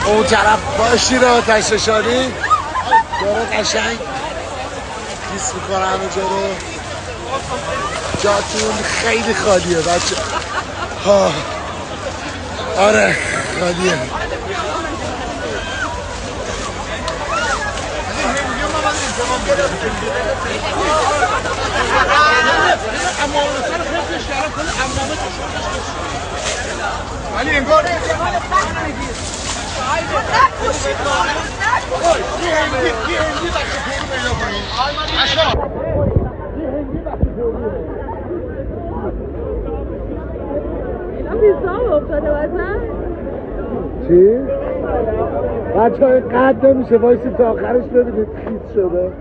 اون طرف باشی رو آتش نشانی داره قشنگ کیس میکنه همه جا رو. جاتون خیلی خالیه بچه ها. آره خالیه. ولی انگار چی؟ بچه های قد نمیشه وایسی تا آخرش ببینید خیس شده.